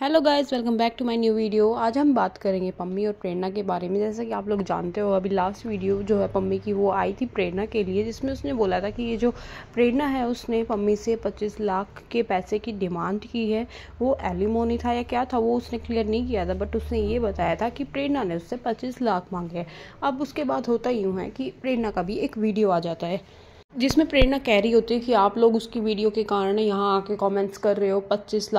Hello guys, welcome back to my new video. आज हम बात करेंगे पम्मी और प्रेरणा के बारे में। जैसा कि आप लोग जानते हो, अभी लास्ट वीडियो जो है पम्मी की वो आई थी प्रेरणा के लिए, जिसमें उसने बोला था कि ये जो प्रेरणा है उसने पम्मी से 25 लाख के पैसे की डिमांड की है। वो एलिमोनी था या क्या था वो उसने क्लियर नहीं किया था, बट उसने ये बताया था कि प्रेरणा ने उससे 25 लाख मांगे हैं। अब उसके बाद होता यूँ है कि प्रेरणा का भी एक वीडियो आ जाता है जिसमें प्रेरणा कह रही होती है कि आप लोग उसकी वीडियो के कारण यहाँ आके कमेंट्स कर रहे हो 25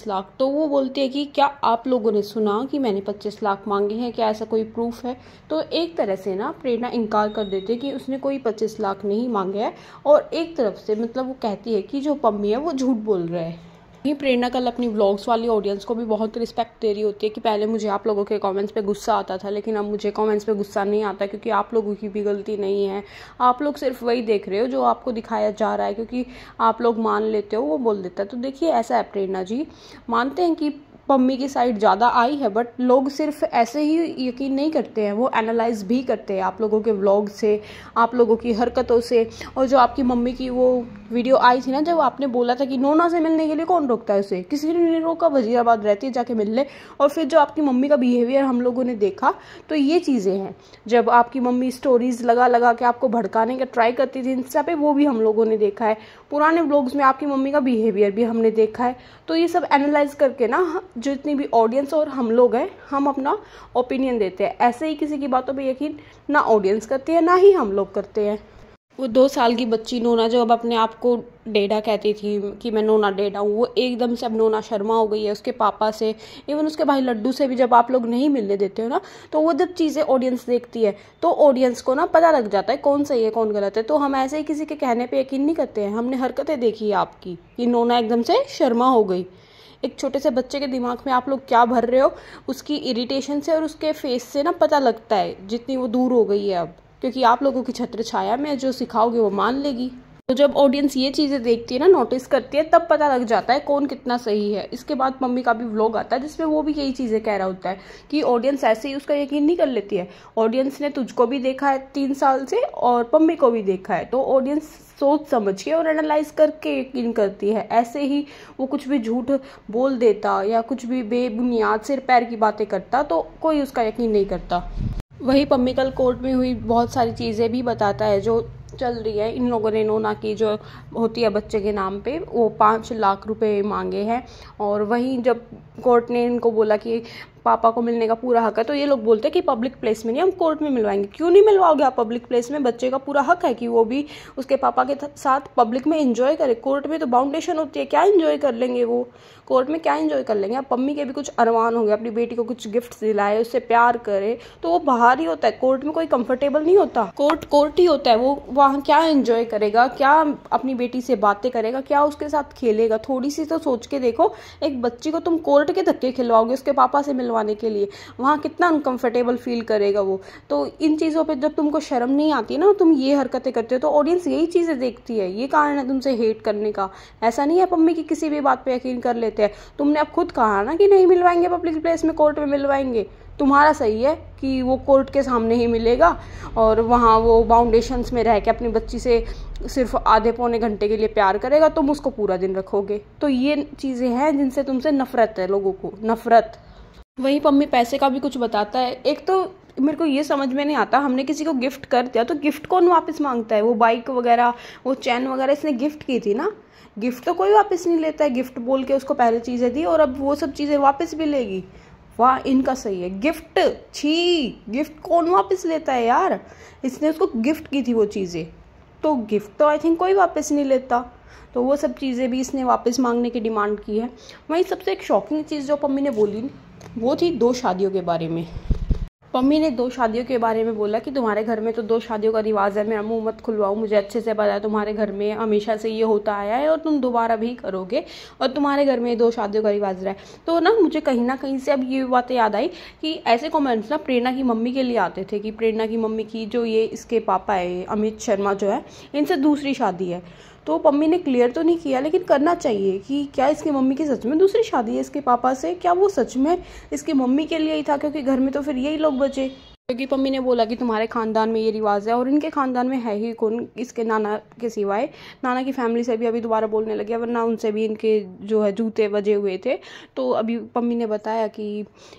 लाख। तो वो बोलती है कि क्या आप लोगों ने सुना कि मैंने 25 लाख मांगे हैं, क्या ऐसा कोई प्रूफ है? तो एक तरह से ना प्रेरणा इनकार कर देती है कि उसने कोई 25 लाख नहीं मांगे हैं, और एक तरफ से मतलब वो कहती है कि जो पम्मी है वो झूठ बोल रहा है। ये प्रेरणा कल अपनी व्लॉग्स वाली ऑडियंस को भी बहुत रिस्पेक्ट दे रही होती है कि पहले मुझे आप लोगों के कमेंट्स पे गुस्सा आता था, लेकिन अब मुझे कमेंट्स पे गुस्सा नहीं आता, क्योंकि आप लोगों की भी गलती नहीं है। आप लोग सिर्फ वही देख रहे हो जो आपको दिखाया जा रहा है, क्योंकि आप लोग मान लेते हो, वो बोल देता है। तो देखिए, ऐसा है प्रेरणा जी, मानते हैं कि पम्मी की साइड ज़्यादा आई है, बट लोग सिर्फ ऐसे ही यकीन नहीं करते हैं, वो एनालाइज भी करते हैं आप लोगों के व्लॉग से, आप लोगों की हरकतों से। और जो आपकी मम्मी की वो वीडियो आई थी ना, जब आपने बोला था कि नोना से मिलने के लिए कौन रोकता है उसे, किसी ने नहीं रोका, वजीराबाद रहती है, जाके मिल ले। और फिर जो आपकी मम्मी का बिहेवियर हम लोगों ने देखा, तो ये चीज़ें हैं। जब आपकी मम्मी स्टोरीज लगा लगा के आपको भड़काने का ट्राई करती थी इंस्टा पे, वो भी हम लोगों ने देखा है। पुराने व्लॉग्स में आपकी मम्मी का बिहेवियर भी हमने देखा है। तो ये सब एनालाइज करके ना, जितनी भी ऑडियंस और हम लोग हैं, हम अपना ओपिनियन देते हैं। ऐसे ही किसी की बातों पे यकीन ना ऑडियंस करती है, ना ही हम लोग करते हैं। वो 2 साल की बच्ची नोना जो अब अपने आप को डेडा कहती थी कि मैं नोना डेडा हूँ, वो एकदम से अब नोना शर्मा हो गई है उसके पापा से, इवन उसके भाई लड्डू से भी। जब आप लोग नहीं मिलने देते हो ना, तो वो जब चीज़ें ऑडियंस देखती है तो ऑडियंस को ना पता लग जाता है कौन सही है कौन गलत है। तो हम ऐसे ही किसी के कहने पर यकीन नहीं करते हैं। हमने हरकतें देखी है आपकी कि नोना एकदम से शर्मा हो गई। एक छोटे से बच्चे के दिमाग में आप लोग क्या भर रहे हो, उसकी इरिटेशन से और उसके फेस से ना पता लगता है, जितनी वो दूर हो गई है अब, क्योंकि आप लोगों की छत्र छाया में जो सिखाओगे वो मान लेगी। तो जब ऑडियंस ये चीज़ें देखती है ना, नोटिस करती है, तब पता लग जाता है कौन कितना सही है। इसके बाद मम्मी का भी व्लॉग आता है जिसमें वो भी यही चीज़ें कह रहा होता है कि ऑडियंस ऐसे ही उसका यकीन नहीं कर लेती है। ऑडियंस ने तुझको भी देखा है 3 साल से और पम्मी को भी देखा है, तो ऑडियंस सोच समझ के और एनालाइज करके यकीन करती है। ऐसे ही वो कुछ भी झूठ बोल देता या कुछ भी बेबुनियाद सिर पैर की बातें करता तो कोई उसका यकीन नहीं करता। वही पम्मी कल कोर्ट में हुई बहुत सारी चीज़ें भी बताता है जो चल रही है। इन लोगों ने नोना की जो होती है बच्चे के नाम पे, वो 5 लाख रुपए मांगे हैं। और वहीं जब कोर्ट ने इनको बोला कि पापा को मिलने का पूरा हक है, तो ये लोग बोलते हैं कि पब्लिक प्लेस में नहीं, हम कोर्ट में मिलवाएंगे। क्यों नहीं मिलवाओगे आप पब्लिक प्लेस में? बच्चे का पूरा हक है कि वो भी उसके पापा के साथ पब्लिक में एंजॉय करे। कोर्ट में तो बाउंडेशन होती है, क्या एंजॉय कर लेंगे वो? कोर्ट में क्या एंजॉय कर लेंगे? अब पम्मी के भी कुछ अरमान होंगे, अपनी बेटी को कुछ गिफ्ट दिलाए, उससे प्यार करे, तो वो बाहर ही होता है। कोर्ट में कोई कंफर्टेबल नहीं होता, कोर्ट ही होता है। वो वहाँ क्या एंजॉय करेगा, क्या अपनी बेटी से बातें करेगा, क्या उसके साथ खेलेगा? थोड़ी सी तो सोच के देखो। एक बच्ची को तुम कोर्ट के धक्के खिलवाओगे उसके पापा से मिलवाने के लिए, वहाँ कितना अनकंफर्टेबल फील करेगा वो। तो इन चीज़ों पे जब तुमको शर्म नहीं आती ना, तुम ये हरकतें करते हो, तो ऑडियंस यही चीज़ें देखती है। ये कारण है तुमसे हेट करने का। ऐसा नहीं है पम्मी की किसी भी बात पे यकीन कर लेते हैं। तुमने अब खुद कहा ना कि नहीं मिलवाएंगे पब्लिक प्लेस में, कोर्ट में मिलवाएंगे। तुम्हारा सही है कि वो कोर्ट के सामने ही मिलेगा और वहाँ वो बाउंडेशंस में रह के अपनी बच्ची से सिर्फ आधे पौने घंटे के लिए प्यार करेगा, तुम उसको पूरा दिन रखोगे। तो ये चीज़ें हैं जिनसे तुमसे नफरत है, लोगों को नफरत। वही पम्मी पैसे का भी कुछ बताता है। एक तो मेरे को ये समझ में नहीं आता, हमने किसी को गिफ्ट कर दिया तो गिफ्ट कौन वापस मांगता है? वो बाइक वगैरह, वो चैन वगैरह इसने गिफ्ट की थी ना, गिफ्ट तो कोई वापस नहीं लेता है। गिफ्ट बोल के उसको पहले चीज़ें दी और अब वो सब चीज़ें वापस भी लेगी। वाह, इनका सही है। गिफ्ट, छी, गिफ्ट कौन वापस लेता है यार? इसने उसको गिफ्ट की थी वो चीज़ें, तो गिफ्ट तो आई थिंक कोई वापस नहीं लेता। तो वो सब चीज़ें भी इसने वापस मांगने की डिमांड की है। वहीं सबसे एक शॉकिंग चीज़ जो पम्मी ने बोली वो थी 2 शादियों के बारे में। पम्मी ने 2 शादियों के बारे में बोला कि तुम्हारे घर में तो 2 शादियों का रिवाज है, मेरा मुंह मत खुलवाओ, मुझे अच्छे से पता है तुम्हारे घर में हमेशा से ये होता आया है और तुम दोबारा भी करोगे, और तुम्हारे घर में 2 शादियों का रिवाज रहा है। तो ना मुझे कहीं ना कहीं से अब ये बातें याद आई कि ऐसे कमेंट्स ना प्रेरणा की मम्मी के लिए आते थे कि प्रेरणा की मम्मी की जो ये इसके पापा है अमित शर्मा जो है, इनसे दूसरी शादी है। तो पम्मी ने क्लियर तो नहीं किया, लेकिन करना चाहिए कि क्या इसकी मम्मी की सच में दूसरी शादी है इसके पापा से? क्या वो सच में इसकी मम्मी के लिए ही था? क्योंकि घर में तो फिर यही लोग बचे। क्योंकि पम्मी ने बोला कि तुम्हारे ख़ानदान में ये रिवाज है और इनके ख़ानदान में है ही कौन इसके नाना के सिवाय। नाना की फैमिली से भी अभी दोबारा बोलने लगे, वरना उनसे भी इनके जो है जूते बजे हुए थे। तो अभी पम्मी ने बताया कि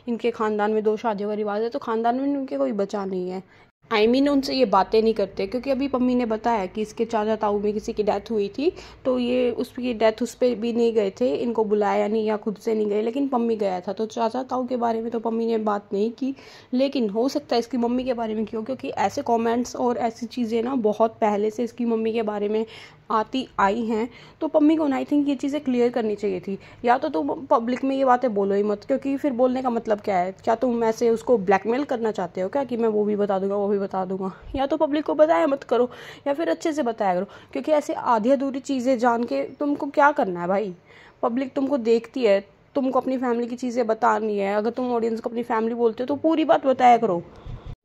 इनके ख़ानदान में 2 शादियों का रिवाज है, तो ख़ानदान में इनके कोई बचा नहीं है। उनसे ये बातें नहीं करते, क्योंकि अभी पम्मी ने बताया कि इसके चाचा ताऊ में किसी की डेथ हुई थी, तो ये उसकी डेथ उस पर भी नहीं गए थे, इनको बुलाया नहीं या खुद से नहीं गए, लेकिन पम्मी गया था। तो चाचा ताऊ के बारे में तो पम्मी ने बात नहीं की, लेकिन हो सकता है इसकी मम्मी के बारे में क्यों, क्योंकि ऐसे कमेंट्स और ऐसी चीज़ें ना बहुत पहले से इसकी मम्मी के बारे में आती आई हैं। तो पम्मी को आई थिंक ये चीज़ें क्लियर करनी चाहिए थी। या तो तुम पब्लिक में ये बातें बोलो ही मत, क्योंकि फिर बोलने का मतलब क्या है? क्या तुम ऐसे उसको ब्लैकमेल करना चाहते हो क्या कि मैं वो भी बता दूंगा वो भी बता दूंगा? या तो पब्लिक को बताया मत करो, या फिर अच्छे से बताया करो, क्योंकि ऐसे आधी अधूरी चीज़ें जान के तुमको क्या करना है भाई? पब्लिक तुमको देखती है, तुमको अपनी फैमिली की चीज़ें बतानी है। अगर तुम ऑडियंस को अपनी फैमिली बोलते हो तो पूरी बात बताया करो,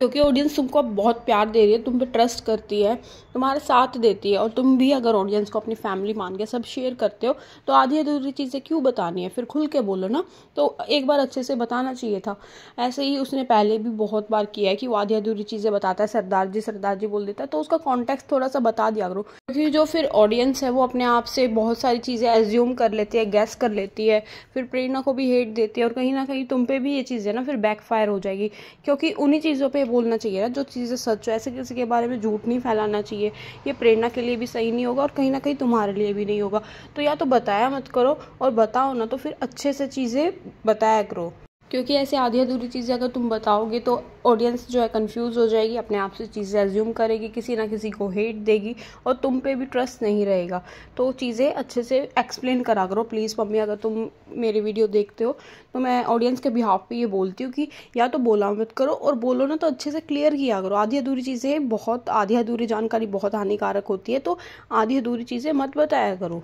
क्योंकि ऑडियंस तुमको बहुत प्यार दे रही है, तुम पे ट्रस्ट करती है, तुम्हारे साथ देती है। और तुम भी अगर ऑडियंस को अपनी फैमिली मान के सब शेयर करते हो, तो आधी अधूरी चीज़ें क्यों बतानी है? फिर खुल के बोलो ना। तो एक बार अच्छे से बताना चाहिए था। ऐसे ही उसने पहले भी बहुत बार किया है कि वो आधी अधूरी चीज़ें बताता है, सरदार जी बोल देता है, तो उसका कॉन्टेक्स्ट थोड़ा सा बता दिया करो। क्योंकि जो फिर ऑडियंस है वो अपने आप से बहुत सारी चीज़ें एज्यूम कर लेती है, गैस कर लेती है, फिर प्रेरणा को भी हेट देती है, और कहीं ना कहीं तुम पे भी ये चीज़ें ना फिर बैकफायर हो जाएगी। क्योंकि उन्हीं चीज़ों पे बोलना चाहिए ना जो चीज़ें सच हो, ऐसे किसी के बारे में झूठ नहीं फैलाना चाहिए। ये प्रेरणा के लिए भी सही नहीं होगा और कहीं ना कहीं तुम्हारे लिए भी नहीं होगा। तो या तो बताया मत करो, और बताओ ना तो फिर अच्छे से चीज़ें बताया करो, क्योंकि ऐसे आधी अधूरी चीज़ें अगर तुम बताओगे तो ऑडियंस जो है कंफ्यूज हो जाएगी, अपने आप से चीज़ें एज्यूम करेगी, किसी ना किसी को हेट देगी, और तुम पे भी ट्रस्ट नहीं रहेगा। तो चीज़ें अच्छे से एक्सप्लेन करा करो प्लीज़ मम्मी। अगर तुम मेरी वीडियो देखते हो तो मैं ऑडियंस के बिहाफ पे ये बोलती हूँ कि या तो बोला मत करो, और बोलो ना तो अच्छे से क्लियर किया करो। आधी अधूरी चीज़ें बहुत आधी अधूरी जानकारी बहुत हानिकारक होती है, तो आधी अधूरी चीज़ें मत बताया करो।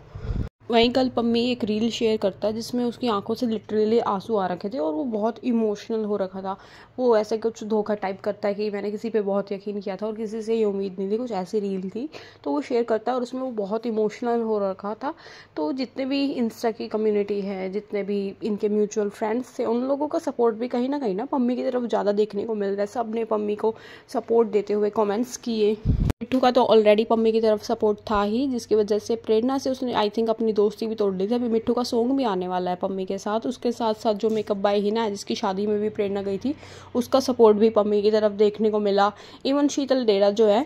वहीं कल पम्मी एक रील शेयर करता है जिसमें उसकी आंखों से लिटरली आंसू आ रखे थे, और वो बहुत इमोशनल हो रखा था। वो ऐसे कुछ धोखा टाइप करता है कि मैंने किसी पे बहुत यकीन किया था और किसी से ये उम्मीद नहीं थी, कुछ ऐसी रील थी। तो वो शेयर करता है और उसमें वो बहुत इमोशनल हो रखा था। तो जितने भी इंस्टा की कम्युनिटी है, जितने भी इनके म्यूचुअल फ्रेंड्स थे, उन लोगों का सपोर्ट भी कहीं ना पम्मी की तरफ ज़्यादा देखने को मिल रहा है। सब ने पम्मी को सपोर्ट देते हुए कॉमेंट्स किए। मिट्ठू का तो ऑलरेडी पम्मी की तरफ सपोर्ट था ही, जिसकी वजह से प्रेरणा से उसने आई थिंक अपनी दोस्ती भी तोड़ ली थी। अभी मिट्ठू का सॉन्ग भी आने वाला है पम्मी के साथ। उसके साथ साथ जो मेकअप बाय हिना है, जिसकी शादी में भी प्रेरणा गई थी, उसका सपोर्ट भी पम्मी की तरफ देखने को मिला। इवन शीतल डेरा जो है,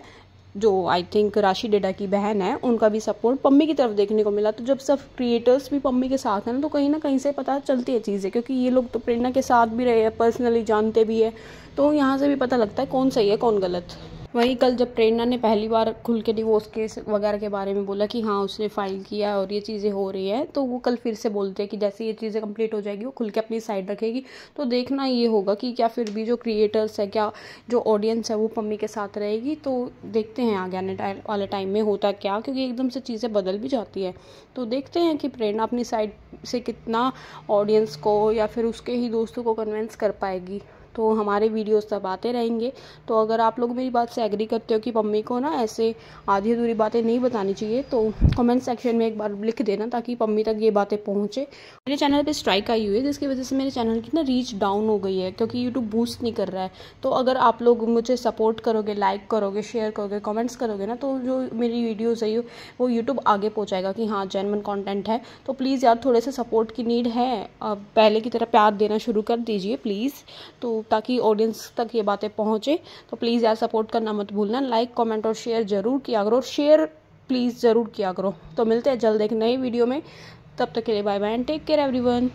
जो आई थिंक राशि डेडा की बहन है, उनका भी सपोर्ट पम्मी की तरफ देखने को मिला। तो जब सब क्रिएटर्स भी पम्मी के साथ हैं ना, तो कहीं ना कहीं से पता चलती है चीज़ें, क्योंकि ये लोग तो प्रेरणा के साथ भी रहे हैं, पर्सनली जानते भी है, तो यहाँ से भी पता लगता है कौन सही है कौन गलत। वहीं कल जब प्रेरणा ने पहली बार खुल के डिवोर्स केस वगैरह के बारे में बोला कि हाँ उसने फाइल किया और ये चीज़ें हो रही है, तो वो कल फिर से बोलते हैं कि जैसे ये चीज़ें कंप्लीट हो जाएगी वो खुल के अपनी साइड रखेगी। तो देखना ये होगा कि क्या फिर भी जो क्रिएटर्स है, क्या जो ऑडियंस है वो पम्मी के साथ रहेगी। तो देखते हैं आगे आने वाले टाइम में होता क्या, क्योंकि एकदम से चीज़ें बदल भी जाती है। तो देखते हैं कि प्रेरणा अपनी साइड से कितना ऑडियंस को या फिर उसके ही दोस्तों को कन्विंस कर पाएगी। तो हमारे वीडियोस तब आते रहेंगे। तो अगर आप लोग मेरी बात से एग्री करते हो कि मम्मी को ना ऐसे आधी अधूरी बातें नहीं बतानी चाहिए, तो कमेंट सेक्शन में एक बार लिख देना, ताकि मम्मी तक ये बातें पहुँचे। मेरे चैनल पे स्ट्राइक आई हुई है, जिसकी वजह से मेरे चैनल की ना रीच डाउन हो गई है, क्योंकि यूट्यूब बूस्ट नहीं कर रहा है। तो अगर आप लोग मुझे सपोर्ट करोगे, लाइक करोगे, शेयर करोगे, कमेंट्स करोगे ना, तो जो मेरी वीडियोज़ है वो यूट्यूब आगे पहुँचाएगा कि हाँ जेन्युइन कंटेंट है। तो प्लीज़ यार थोड़े से सपोर्ट की नीड है, पहले की तरह प्यार देना शुरू कर दीजिए प्लीज़, तो ताकि ऑडियंस तक ये बातें पहुँचे। तो प्लीज़ यार सपोर्ट करना मत भूलना, लाइक कमेंट और शेयर ज़रूर किया करो, और शेयर प्लीज़ ज़रूर किया करो। तो मिलते हैं जल्द एक नई वीडियो में, तब तक के लिए bye bye and take care everyone.